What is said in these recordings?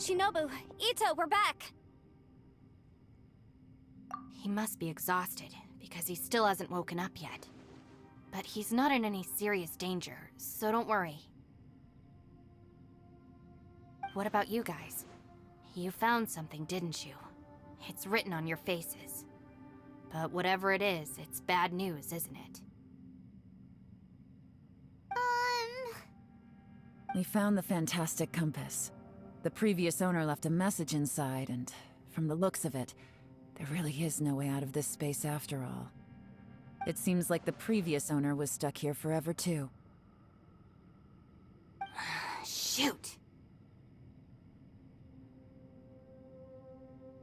Shinobu, Ito, we're back! He must be exhausted, because he still hasn't woken up yet. But he's not in any serious danger, so don't worry. What about you guys? You found something, didn't you? It's written on your faces. But whatever it is, it's bad news, isn't it? We found the fantastic compass. The previous owner left a message inside, and from the looks of it, there really is no way out of this space after all. It seems like the previous owner was stuck here forever too. Shoot!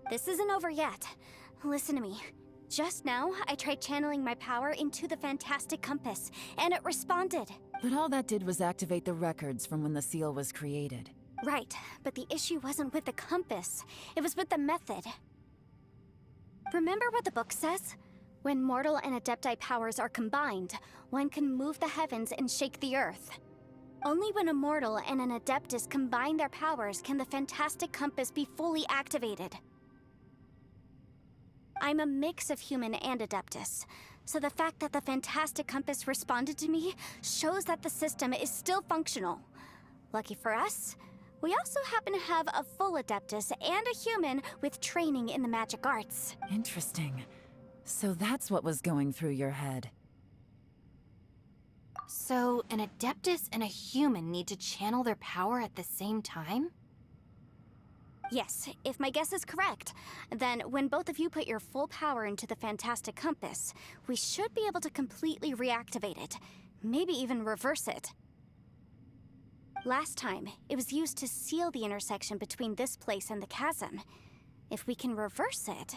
This isn't over yet. Listen to me. Just now, I tried channeling my power into the fantastic compass, and it responded. But all that did was activate the records from when the seal was created. Right, but the issue wasn't with the compass. It was with the method. Remember what the book says? When mortal and Adepti powers are combined, one can move the heavens and shake the earth. Only when a mortal and an Adeptus combine their powers can the fantastic compass be fully activated. I'm a mix of human and Adeptus, so the fact that the fantastic compass responded to me shows that the system is still functional. Lucky for us, we also happen to have a full Adeptus and a human with training in the magic arts. Interesting. So that's what was going through your head. So, an Adeptus and a human need to channel their power at the same time? Yes, if my guess is correct, then when both of you put your full power into the fantastic compass, we should be able to completely reactivate it, maybe even reverse it. Last time, it was used to seal the intersection between this place and the chasm. If we can reverse it...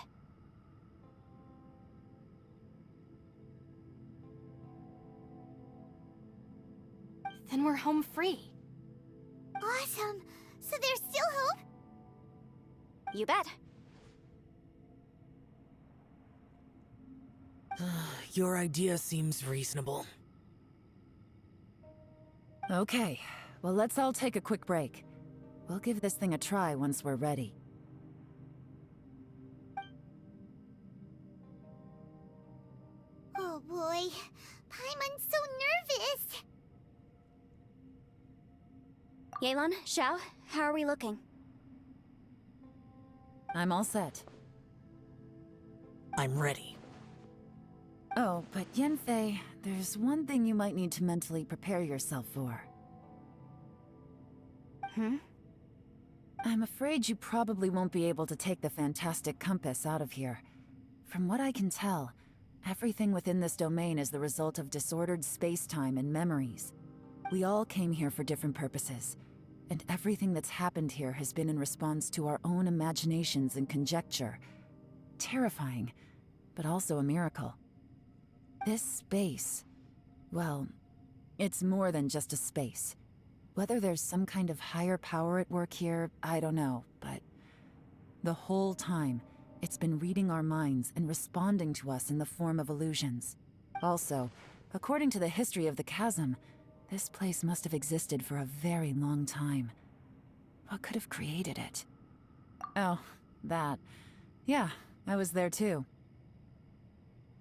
Then we're home free. Awesome! So there's still hope? You bet. Your idea seems reasonable. Okay, well let's all take a quick break. We'll give this thing a try once we're ready. Oh boy, Paimon's so nervous! Yelan, Xiao, how are we looking? I'm all set. I'm ready. Oh, but Yanfei, there's one thing you might need to mentally prepare yourself for. I'm afraid you probably won't be able to take the fantastic compass out of here. From what I can tell, everything within this domain is the result of disordered space-time and memories. We all came here for different purposes, and everything that's happened here has been in response to our own imaginations and conjecture. Terrifying, but also a miracle. This space, well, it's more than just a space. Whether there's some kind of higher power at work here, I don't know, but the whole time, it's been reading our minds and responding to us in the form of illusions. Also, according to the history of the chasm, this place must have existed for a very long time. What could have created it? Oh, that. Yeah, I was there too.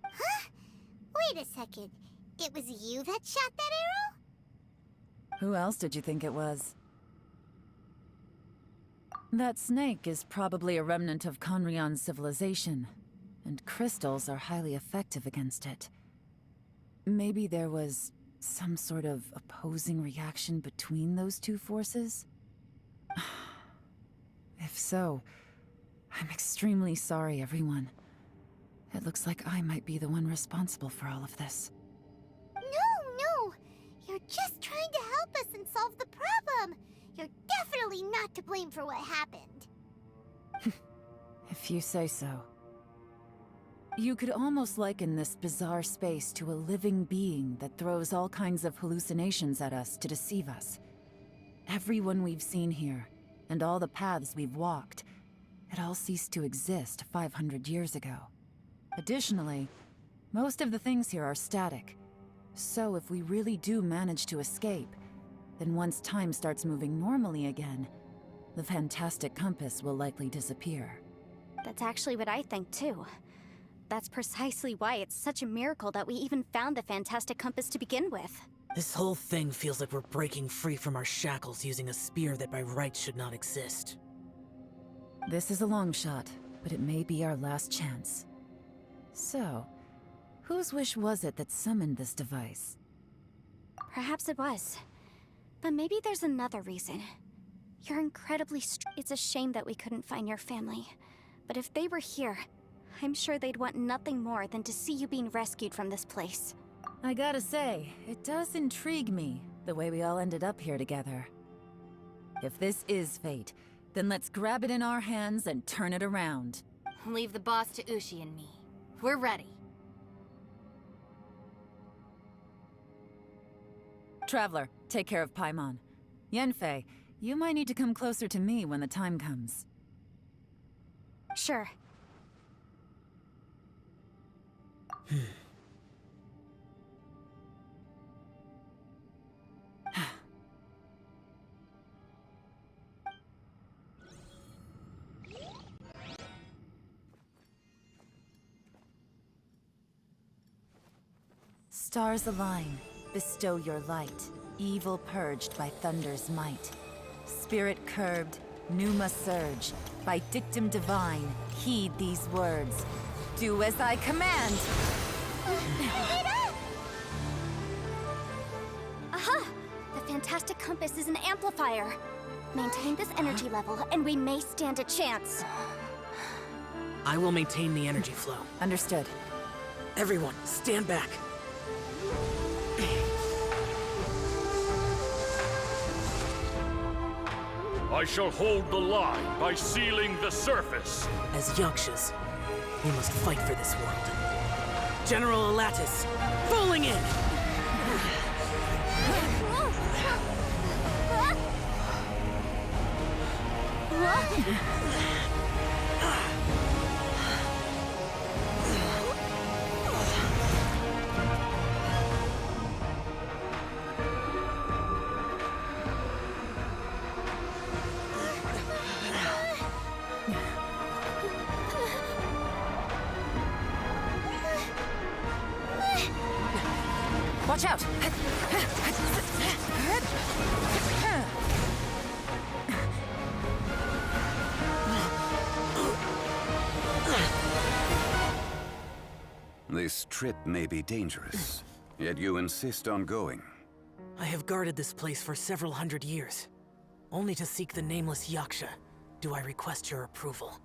Huh? Wait a second. It was you that shot that arrow? Who else did you think it was? That snake is probably a remnant of Conrion's civilization, and crystals are highly effective against it. Maybe there was some sort of opposing reaction between those two forces? If so, I'm extremely sorry, everyone. It looks like I might be the one responsible for all of this. No! You're just trying to help us and solve the problem! You're definitely not to blame for what happened. If you say so. You could almost liken this bizarre space to a living being that throws all kinds of hallucinations at us to deceive us. Everyone we've seen here, and all the paths we've walked, it all ceased to exist 500 years ago. Additionally, most of the things here are static. So if we really do manage to escape, then once time starts moving normally again, the fantastic compass will likely disappear. That's actually what I think, too. That's precisely why it's such a miracle that we even found the fantastic compass to begin with. This whole thing feels like we're breaking free from our shackles using a spear that by rights should not exist. This is a long shot, but it may be our last chance. So, whose wish was it that summoned this device? Perhaps it was. But maybe there's another reason. You're incredibly It's a shame that we couldn't find your family. But if they were here, I'm sure they'd want nothing more than to see you being rescued from this place. I gotta say, it does intrigue me, the way we all ended up here together. If this is fate, then let's grab it in our hands and turn it around. Leave the boss to Ushi and me. We're ready. Traveler, take care of Paimon. Yanfei, you might need to come closer to me when the time comes. Sure. Stars align, bestow your light, evil purged by thunder's might. Spirit curbed, pneuma surge, by dictum divine, heed these words. Do as I command! Aha! The fantastic compass is an amplifier. Maintain this energy level, and we may stand a chance. I will maintain the energy flow. Understood. Everyone, stand back. I shall hold the line by sealing the surface. As Yakshas, we must fight for this world. General Alatus, falling in! Watch out! This trip may be dangerous, yet you insist on going. I have guarded this place for several hundred years. Only to seek the nameless Yaksha, do I request your approval.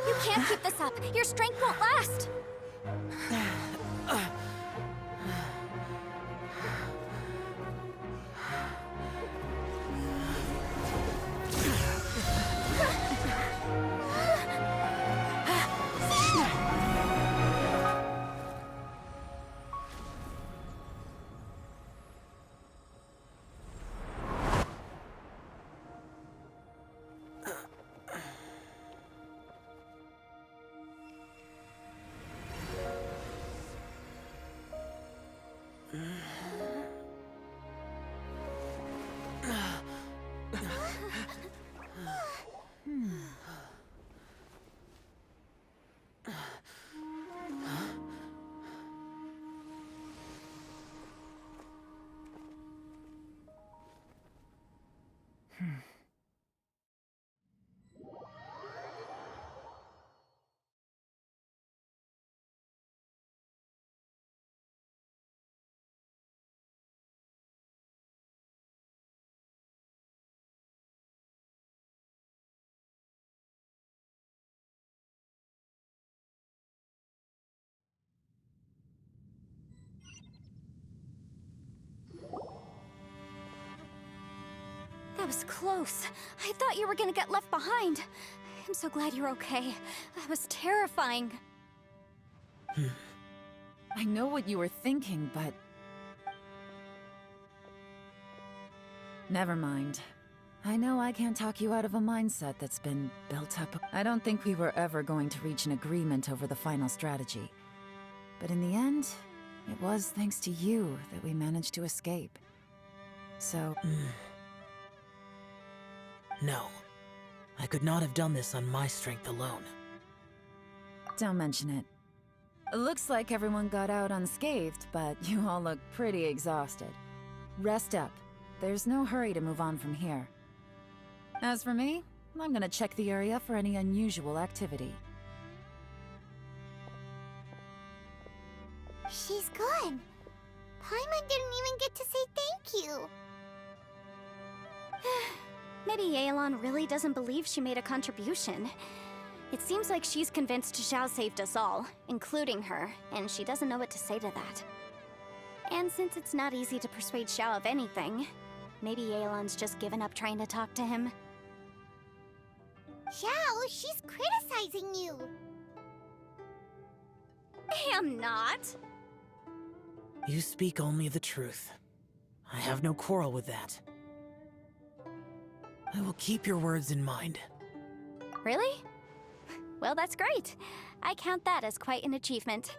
You can't keep this up. Your strength won't last. That was close. I thought you were gonna get left behind. I'm so glad you're okay. That was terrifying. I know what you were thinking, but... Never mind. I know I can't talk you out of a mindset that's been built up. I don't think we were ever going to reach an agreement over the final strategy. But in the end, it was thanks to you that we managed to escape. So... No. I could not have done this on my strength alone. Don't mention it. Looks like everyone got out unscathed, but you all look pretty exhausted. Rest up. There's no hurry to move on from here. As for me, I'm gonna check the area for any unusual activity. She's gone. Paimon didn't even get to say thank you. Maybe Yelan really doesn't believe she made a contribution. It seems like she's convinced Xiao saved us all, including her, and she doesn't know what to say to that. And since it's not easy to persuade Xiao of anything, maybe Yelan's just given up trying to talk to him. Xiao, she's criticizing you. I am not. You speak only the truth. I have no quarrel with that. I will keep your words in mind. Really? Well, that's great. I count that as quite an achievement.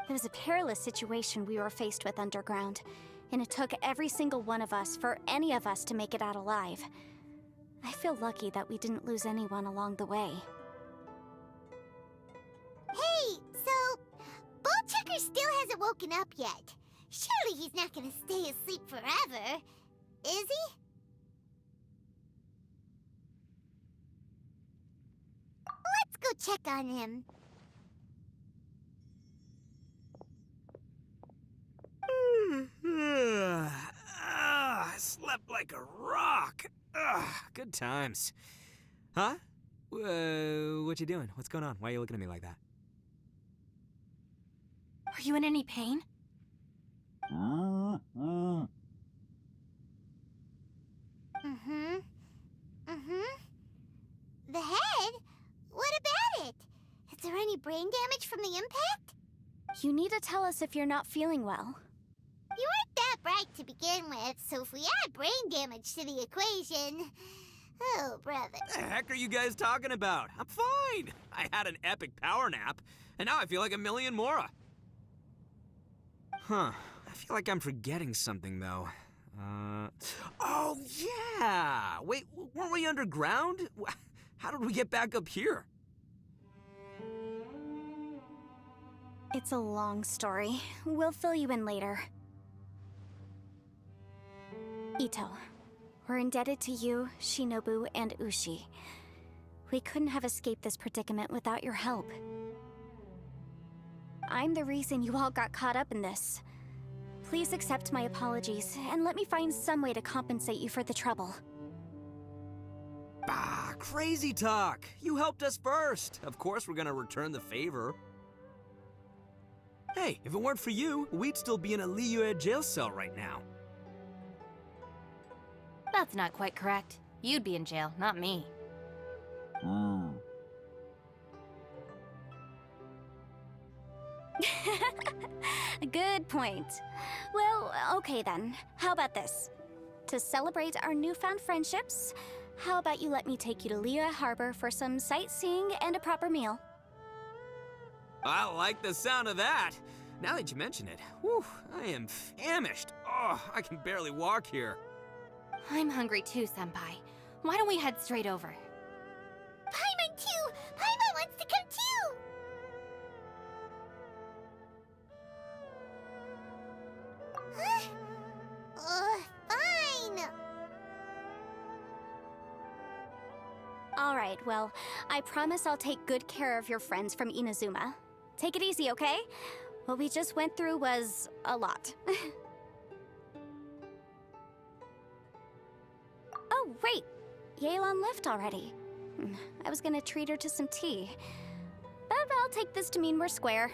It was a perilous situation we were faced with underground, and it took every single one of us for any of us to make it out alive. I feel lucky that we didn't lose anyone along the way. Hey, so... Ballchecker still hasn't woken up yet. Surely he's not gonna stay asleep forever, is he? Let's go check on him. I slept like a rock. Good times. Huh? What you doing? What's going on? Why are you looking at me like that? Are you in any pain? The head? What about it? Is there any brain damage from the impact? You need to tell us if you're not feeling well. You weren't that bright to begin with, so if we add brain damage to the equation... Oh, brother. What the heck are you guys talking about? I'm fine. I had an epic power nap, and now I feel like a million more. Huh. I feel like I'm forgetting something, though. Oh, yeah! Wait, weren't we underground? How did we get back up here? It's a long story. We'll fill you in later. Ito, we're indebted to you, Shinobu, and Ushi. We couldn't have escaped this predicament without your help. I'm the reason you all got caught up in this. Please accept my apologies, and let me find some way to compensate you for the trouble. Bah, crazy talk. You helped us first. Of course we're gonna return the favor. Hey, if it weren't for you, we'd still be in a Liyue jail cell right now. That's not quite correct. You'd be in jail, not me. Good point. Well, okay then. How about this? To celebrate our newfound friendships, how about you let me take you to Liyue Harbor for some sightseeing and a proper meal? I like the sound of that. Now that you mention it, whew, I am famished. Oh, I can barely walk here. I'm hungry too, Senpai. Why don't we head straight over? Paimon too! Paimon wants to come too! Huh? Fine. Alright, well, I promise I'll take good care of your friends from Inazuma. Take it easy, okay? What we just went through was a lot. Oh, wait! Yelan left already. I was gonna treat her to some tea. But I'll take this to mean we're square.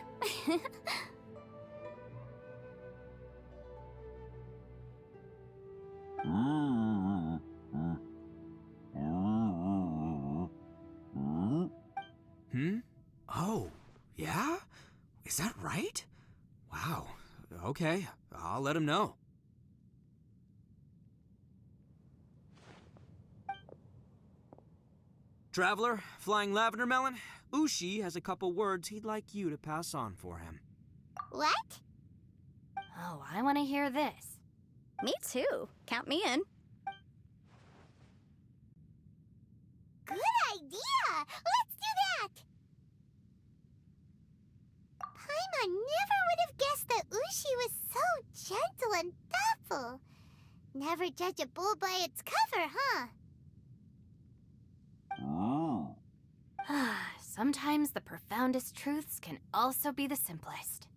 Oh, yeah? Is that right? Wow. Okay, I'll let him know. Traveler, Flying Lavender Melon, Ushi has a couple words he'd like you to pass on for him. What? Oh, I want to hear this. Me too. Count me in. Good idea! Let's do that! Paimon never would have guessed that Ushi was so gentle and thoughtful. Never judge a bull by its cover, huh? Sometimes the profoundest truths can also be the simplest.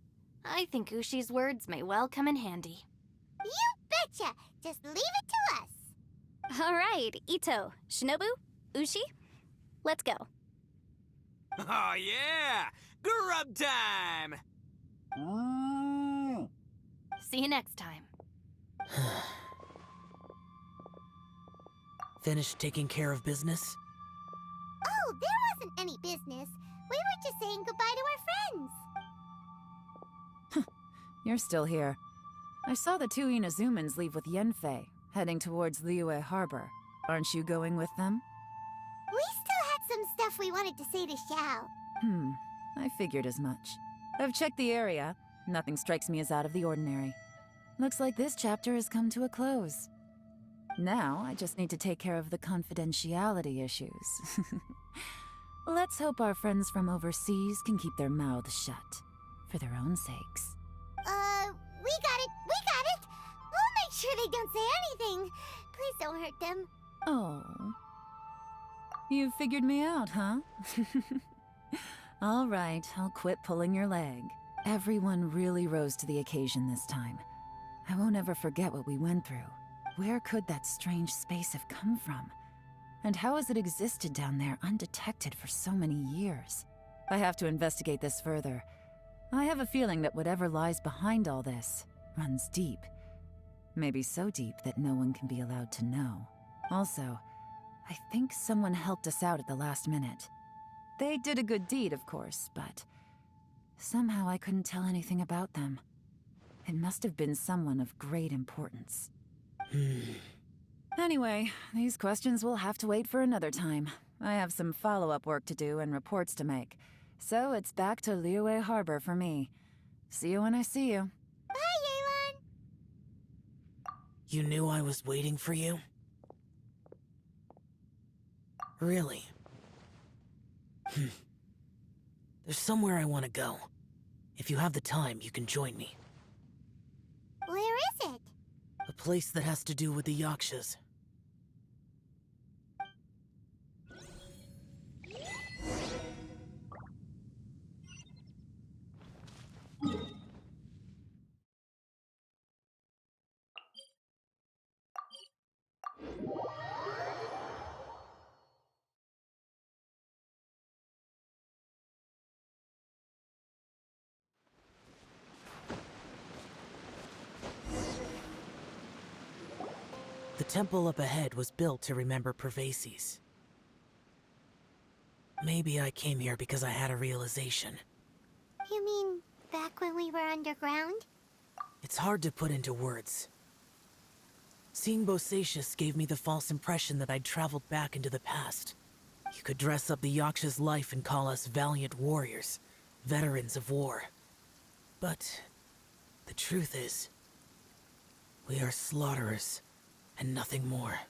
I think Ushi's words may well come in handy. You betcha! Just leave it to us! Alright, Ito, Shinobu, Ushi, let's go. Oh yeah! Grub time! See you next time. Finished taking care of business? Oh, there wasn't any business. We were just saying goodbye to our friends. You're still here. I saw the two Inazumans leave with Yenfei, heading towards Liyue Harbor. Aren't you going with them? We still had some stuff we wanted to say to Xiao. I figured as much. I've checked the area. Nothing strikes me as out of the ordinary. Looks like this chapter has come to a close. Now, I just need to take care of the confidentiality issues. Let's hope our friends from overseas can keep their mouths shut, for their own sakes. We got it! We'll make sure they don't say anything. Please don't hurt them. Oh. You figured me out, huh? All right, I'll quit pulling your leg. Everyone really rose to the occasion this time. I won't ever forget what we went through. Where could that strange space have come from? And how has it existed down there undetected for so many years? I have to investigate this further. I have a feeling that whatever lies behind all this runs deep. Maybe so deep that no one can be allowed to know. Also, I think someone helped us out at the last minute. They did a good deed, of course, but somehow I couldn't tell anything about them. It must have been someone of great importance. Anyway, these questions will have to wait for another time. I have some follow-up work to do and reports to make. So it's back to Liyue Harbor for me. See you when I see you. Bye, Yelan! You knew I was waiting for you? Really? There's somewhere I want to go. If you have the time, you can join me. Where is it? A place that has to do with the Yakshas. The temple up ahead was built to remember Pervases. Maybe I came here because I had a realization. You mean back when we were underground? It's hard to put into words. Seeing Bosacius gave me the false impression that I'd traveled back into the past. You could dress up the Yaksha's life and call us valiant warriors, veterans of war. But the truth is, we are slaughterers. And nothing more.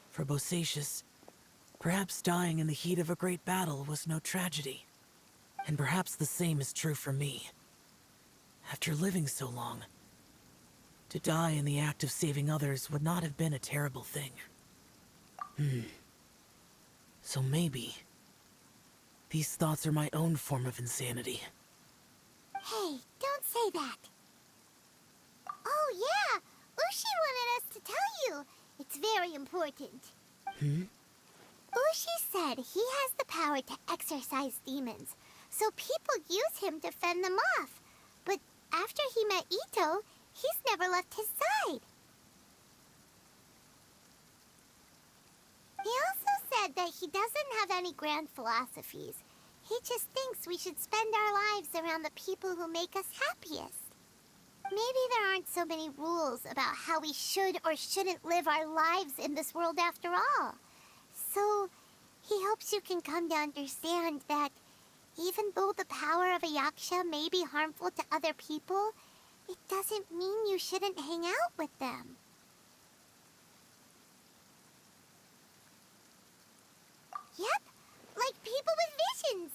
For Bosacius, perhaps dying in the heat of a great battle was no tragedy. And perhaps the same is true for me. After living so long, to die in the act of saving others would not have been a terrible thing. So maybe these thoughts are my own form of insanity. Hey, don't say that. Oh yeah, Ushi wanted us to tell you. It's very important. Ushi said he has the power to exorcise demons, so people use him to fend them off. But after he met Ito, he's never left his side. He also said that he doesn't have any grand philosophies. He just thinks we should spend our lives around the people who make us happiest. Maybe there aren't so many rules about how we should or shouldn't live our lives in this world after all. So, he hopes you can come to understand that even though the power of a yaksha may be harmful to other people, it doesn't mean you shouldn't hang out with them. Yep, like people with visions.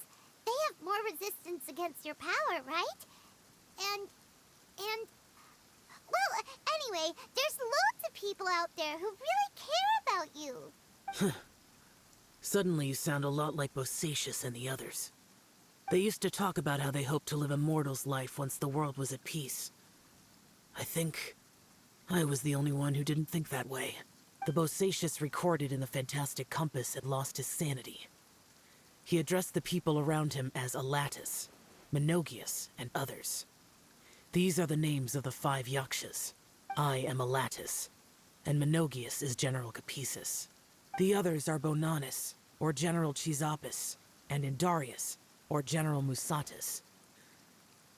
They have more resistance against your power, right? And, well, anyway, there's loads of people out there who really care about you. Suddenly you sound a lot like Bosacius and the others. They used to talk about how they hoped to live a mortal's life once the world was at peace. I think I was the only one who didn't think that way. The Bosacius recorded in the Fantastic Compass had lost his sanity. He addressed the people around him as Alatus, Menogius, and others. These are the names of the 5 yakshas. I am Alatus, and Menogius is General Capisis. The others are Bonanis, or General Chisapis, and Indarius, or General Musatus.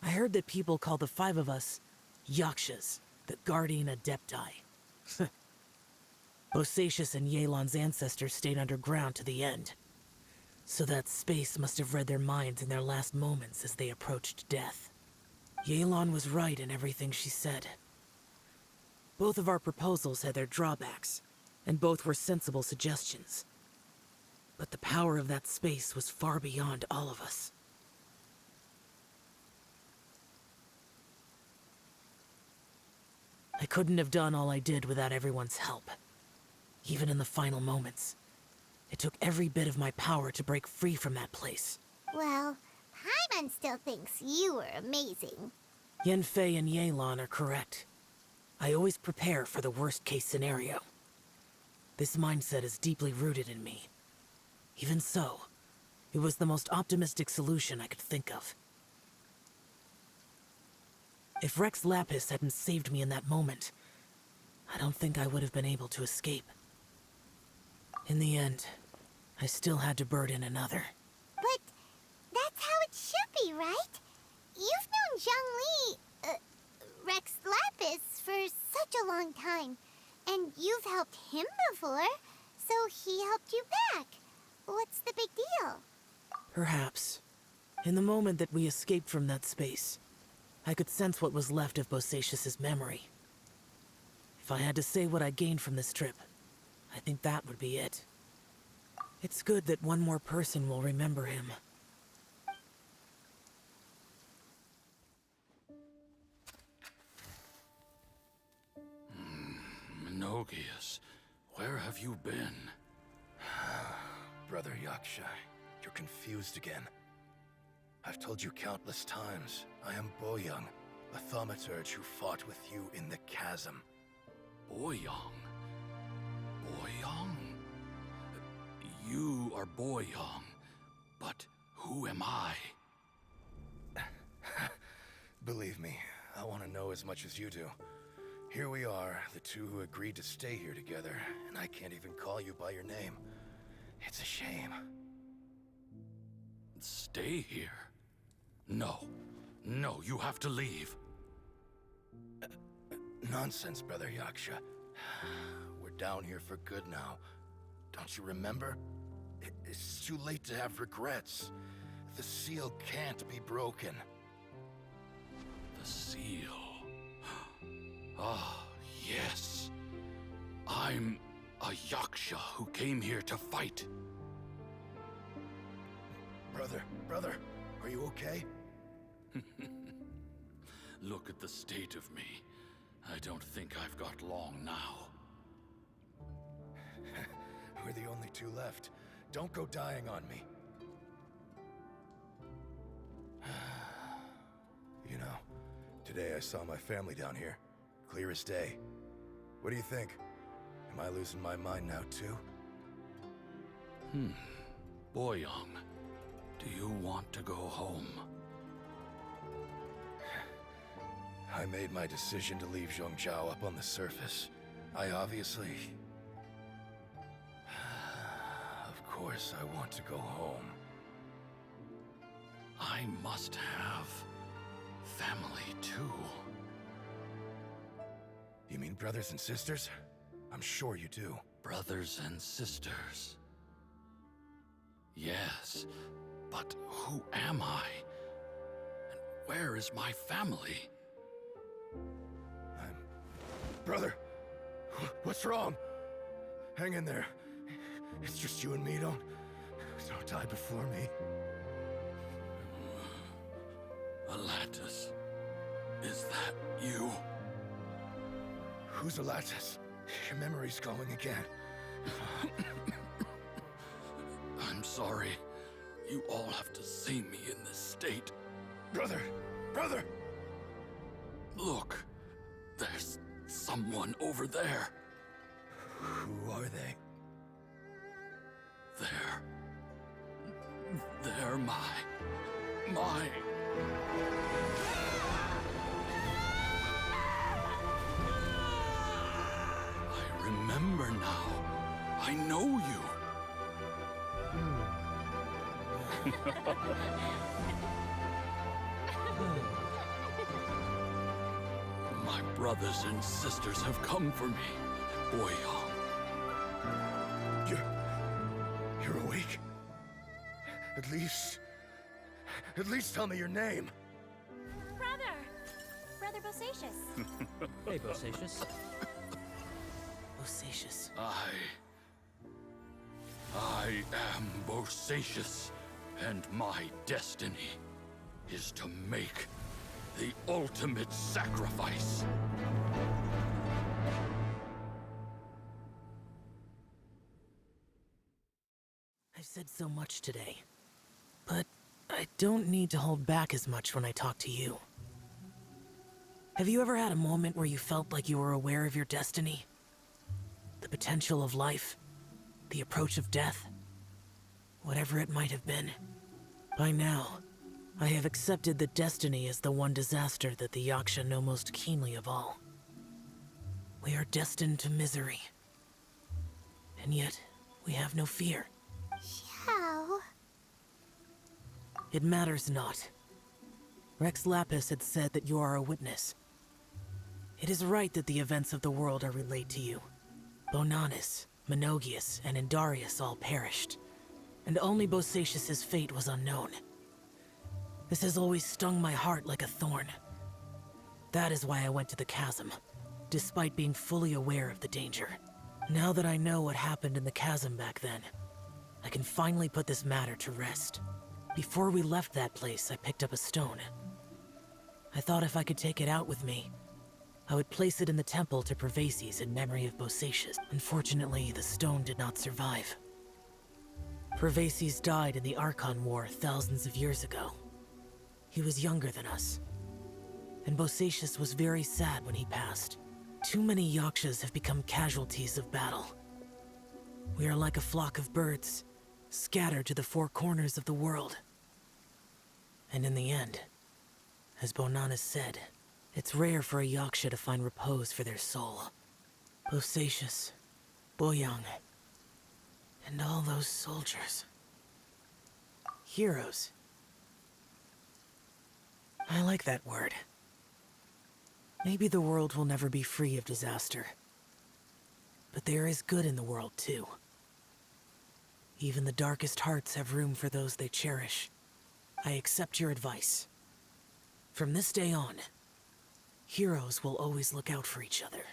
I heard that people call the 5 of us yakshas, the Guardian Adepti. Bosacius and Yelan's ancestors stayed underground to the end. So that space must have read their minds in their last moments as they approached death. Yelan was right in everything she said. Both of our proposals had their drawbacks, and both were sensible suggestions. But the power of that space was far beyond all of us. I couldn't have done all I did without everyone's help. Even in the final moments, it took every bit of my power to break free from that place. Well, Paimon still thinks you were amazing. Yanfei and Yelan are correct. I always prepare for the worst-case scenario. This mindset is deeply rooted in me. Even so, it was the most optimistic solution I could think of. If Rex Lapis hadn't saved me in that moment, I don't think I would have been able to escape. In the end, I still had to burden another. But that's how it should be, right? You've known Zhang Li, Rex Lapis, for such a long time. And you've helped him before, so he helped you back. What's the big deal? Perhaps. In the moment that we escaped from that space, I could sense what was left of Bosacius's memory. If I had to say what I gained from this trip, I think that would be it. It's good that one more person will remember him. Menogius, where have you been? Brother Yaksha, you're confused again. I've told you countless times, I am Boyoung, a thaumaturge who fought with you in the chasm. Boyoung? Boyoung? You are Boyoung, but who am I? Believe me, I want to know as much as you do. Here we are, the two who agreed to stay here together, and I can't even call you by your name. It's a shame. Stay here? No. No, you have to leave. Nonsense, Brother Yaksha. We're down here for good now. Don't you remember? It's too late to have regrets. The seal can't be broken. The seal. Ah, yes. I'm a Yaksha who came here to fight. Brother, are you okay? Look at the state of me. I don't think I've got long now. We're the only two left. Don't go dying on me. You know, today I saw my family down here. Clear as day. What do you think? Am I losing my mind now, too? Boyang, do you want to go home? I made my decision to leave Zhongzhou up on the surface. I obviously... Of course I want to go home. I must have family too. You mean brothers and sisters? I'm sure you do. Brothers and sisters. Yes, but who am I? And where is my family? Brother, what's wrong? Hang in there. It's just you and me. Don't die before me. Alatus, is that you? Who's Alatus? Your memory's going again. I'm sorry. You all have to see me in this state. Brother! Brother! Look, there's someone over there. Who are they? They're my... I remember now. I know you. My brothers and sisters have come for me, Boyang. You're awake? At least tell me your name. Brother Bosacius. Hey, Bosacius. Bosacius. I am Bosacius, and my destiny is to make the ultimate sacrifice. I've said so much today, but I don't need to hold back as much when I talk to you. Have you ever had a moment where you felt like you were aware of your destiny? The potential of life? The approach of death? Whatever it might have been. By now, I have accepted that destiny is the one disaster that the Yaksha know most keenly of all. We are destined to misery. And yet, we have no fear. How? It matters not. Rex Lapis had said that you are a witness. It is right that the events of the world are relayed to you. Bonanis, Menogias, and Indarius all perished, and only Bosacius's fate was unknown. This has always stung my heart like a thorn. That is why I went to the chasm, despite being fully aware of the danger. Now that I know what happened in the chasm back then, I can finally put this matter to rest. Before we left that place, I picked up a stone. I thought if I could take it out with me, I would place it in the temple to Pervases in memory of Bosacius. Unfortunately, the stone did not survive. Pervases died in the Archon War thousands of years ago. He was younger than us, and Bosacius was very sad when he passed. Too many Yakshas have become casualties of battle. We are like a flock of birds, scattered to the four corners of the world. And in the end, as Bonanis said, it's rare for a Yaksha to find repose for their soul. Bosacius, Boyang, and all those soldiers. Heroes. I like that word. Maybe the world will never be free of disaster. But there is good in the world, too. Even the darkest hearts have room for those they cherish. I accept your advice. From this day on, heroes will always look out for each other.